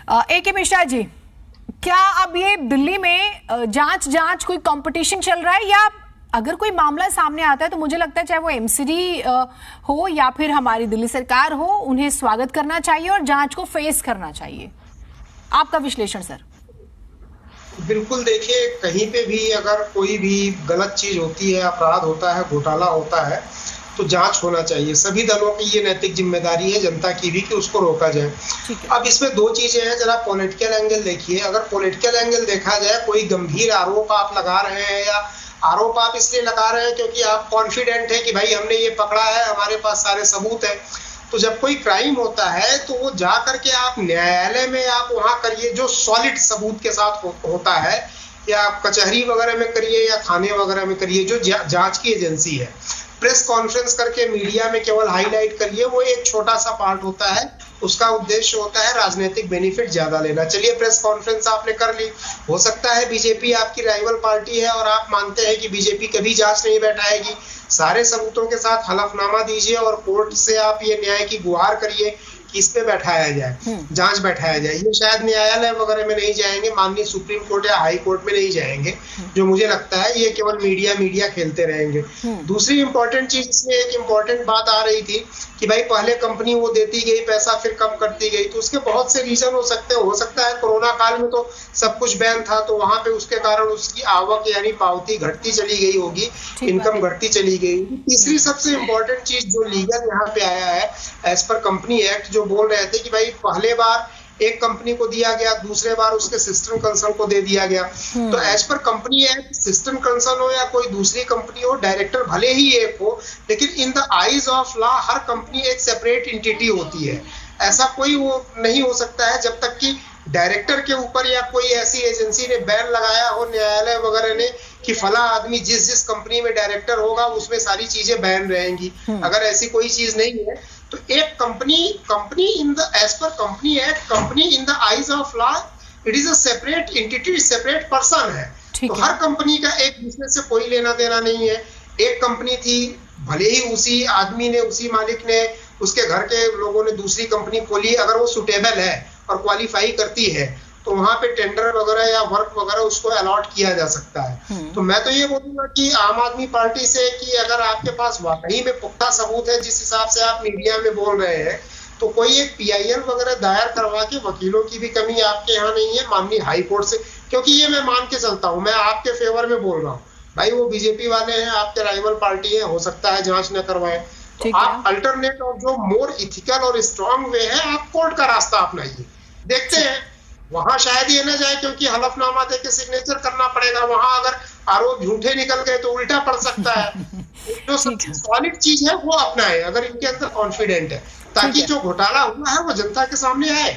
A.K. Mishra ji, क्या अब ये दिल्ली में जांच कोई कंपटीशन चल रहा है, या अगर कोई मामला सामने आता है तो मुझे लगता है चाहे वो एमसीडी हो या फिर हमारी दिल्ली सरकार हो, उन्हें स्वागत करना चाहिए और जांच को फेस करना चाहिए? आपका विश्लेषण सर। बिल्कुल, देखिए, कहीं पे भी अगर कोई भी गलत चीज होती है, अपराध होता है, घोटाला होता है, तो जांच होना चाहिए। सभी दलों की ये नैतिक जिम्मेदारी है, जनता की भी, कि उसको रोका जाए। अब इसमें दो चीजें हैं, जरा पॉलिटिकल एंगल देखिए। अगर पॉलिटिकल एंगल देखा जाए, कोई गंभीर आरोप आप लगा रहे हैं, या आरोप आप इसलिए लगा रहे हैं क्योंकि आप कॉन्फिडेंट है कि भाई हमने ये पकड़ा है, हमारे पास सारे सबूत है, तो जब कोई क्राइम होता है तो वो जा करके आप न्यायालय में आप वहां करिए जो सॉलिड सबूत के साथ होता है, या आप कचहरी वगैरह में करिए या थाने वगैरह में करिए, जो जांच की एजेंसी है। प्रेस कॉन्फ्रेंस करके मीडिया में केवल हाईलाइट करिए, वो एक छोटा सा पार्ट होता है, उसका उद्देश्य होता है राजनीतिक बेनिफिट ज्यादा लेना। चलिए, प्रेस कॉन्फ्रेंस आपने कर ली, हो सकता है बीजेपी आपकी राइवल पार्टी है और आप मानते हैं कि बीजेपी कभी जांच नहीं बैठाएगी, सारे सबूतों के साथ हलफनामा दीजिए और कोर्ट से आप ये न्याय की गुहार करिए कि इस पे बैठाया जाए, जांच बैठाया जाए। ये शायद न्यायालय वगैरह में नहीं जाएंगे, माननीय सुप्रीम कोर्ट या हाई कोर्ट में नहीं जाएंगे, जो मुझे लगता है ये केवल मीडिया खेलते रहेंगे। दूसरी इंपॉर्टेंट चीज, इसमें एक इंपॉर्टेंट बात आ रही थी कि भाई पहले कंपनी वो देती गई पैसा, फिर कम करती गई, तो उसके बहुत से रीजन हो सकता है कोरोना काल में तो सब कुछ बैन था, तो वहां पे उसके कारण उसकी आवक यानी पावती घटती चली गई होगी, इनकम घटती चली गई। तीसरी सबसे इंपॉर्टेंट चीज जो लीगल यहाँ पे आया है, एज पर कंपनी एक्ट, जो बोल रहे थे कि भाई पहले बार एक कंपनी को दिया गया, दूसरे बार उसके सिस्टम कंसर्न को दे दिया गया, तो as per company act system concern हो या कोई दूसरी कंपनी हो, डायरेक्टर भले ही एक हो, लेकिन इन the eyes of law her company एक सेपरेट एंटिटी होती है। ऐसा कोई वो नहीं हो सकता है जब तक कि डायरेक्टर के ऊपर या कोई ऐसी एजेंसी ने बैन लगाया हो, न्यायालय वगैरह ने, कि फला आदमी जिस कंपनी में डायरेक्टर होगा उसमें सारी चीजें बैन रहेंगी। अगर ऐसी कोई चीज नहीं है तो एक company in the as per company act, company in the eyes of law it is a separate entity, separate person है। तो हर कंपनी का एक दूसरे से कोई लेना देना नहीं है। एक कंपनी थी, भले ही उसी आदमी ने, उसी मालिक ने, उसके घर के लोगों ने दूसरी कंपनी खोली, अगर वो सुटेबल है और क्वालिफाई करती है तो वहां पे टेंडर वगैरह या वर्क वगैरह उसको अलॉट किया जा सकता है। तो मैं तो ये बोलूंगा कि आम आदमी पार्टी से कि अगर आपके पास वाकई में पुख्ता सबूत है, जिस हिसाब से आप मीडिया में बोल रहे हैं, तो कोई एक PIL वगैरह दायर करवा के, वकीलों की भी कमी आपके यहाँ नहीं है, माननीय हाई कोर्ट से, क्योंकि ये मैं मान के चलता हूँ, मैं आपके फेवर में बोल रहा हूँ, भाई वो बीजेपी वाले हैं, आपके राइवल पार्टी है, हो सकता है जांच न करवाए, तो आप अल्टरनेट और जो मोर इथिकल और स्ट्रॉन्ग वे है, आप कोर्ट का रास्ता अपनाइए। देखते हैं, वहां शायद ये ना जाए क्योंकि हलफनामा देके सिग्नेचर करना पड़ेगा, वहां अगर आरोप झूठे निकल गए तो उल्टा पड़ सकता है। जो सबसे सॉलिड चीज है वो अपनाए, अगर इनके अंदर कॉन्फिडेंट है, ताकि जो घोटाला हुआ है वो जनता के सामने आए।